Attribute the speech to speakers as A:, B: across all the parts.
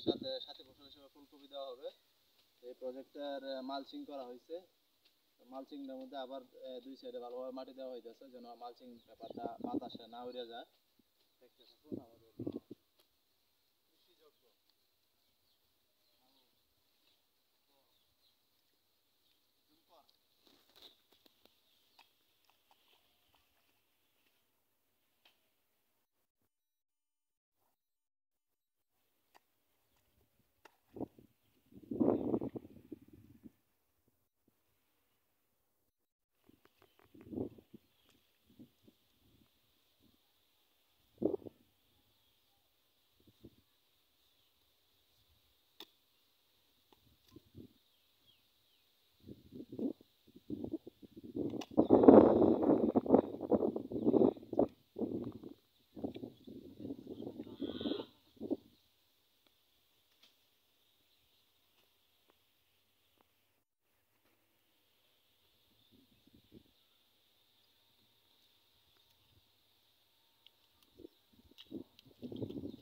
A: সাথে সাথে ফসল হিসেবে ফুলকপি দেওয়া হবে। এই প্রজেক্টটার মালচিং করা হয়েছে। মালচিংটার মধ্যে আবার দুই সাইডে ভালোভাবে মাটি দেওয়া হইতেছে যেন মালচিং পেপারটা বাতাসে না উড়ে যায়। দেখতে থাকুন আমাদের কৃষিযোগ্য।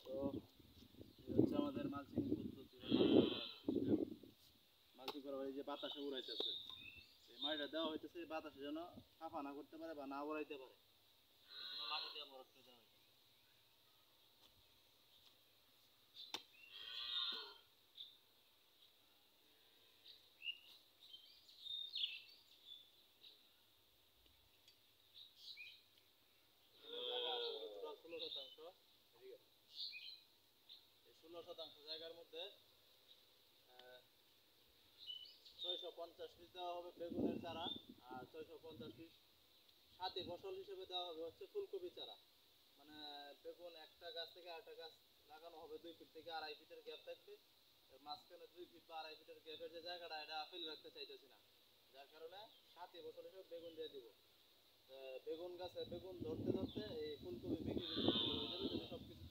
A: তো হচ্ছে আমাদের মালচিং পদ্ধতি, মালচিং করা হয় যে বাতাসে উড়াইতেছে। এই মাটিটা দেওয়া হইতেছে বাতাসে যেন সাফা না করতে পারে বা না উড়াইতে পারে, মাটি দিয়ে ভরট করে দেওয়া হয়। জায়গা আছে হলো টোটাল 16 শতাংশ। এদিকে 16 শতাংশ জায়গার মধ্যে 650 পিস দেওয়া হবে বেগুনের চারা, আর 650 পিস সাথে ফসল হিসেবে দেওয়া হবে হচ্ছে ফুলকপি চারা। মানে বেগুন একটা গাছ থেকে আরেকটা গাছ লাগানো হবে 2 ফিট থেকে 2.5 ফিটের গ্যাপ থাকবে। এর মাঝখানে 2 ফিট বা 2.5 ফিটের গ্যাপের যে জায়গাটা এটা ফেলে রাখতে চাইতেছি না, যার কারণে সাথে ফসল হিসেবে বেগুন দিয়ে দিব। বেগুন গাছে বেগুন ধরতে ধরতে এই ফুলকপি বিক্রি করতে শুরু হয়ে যাবে যদি সবকিছু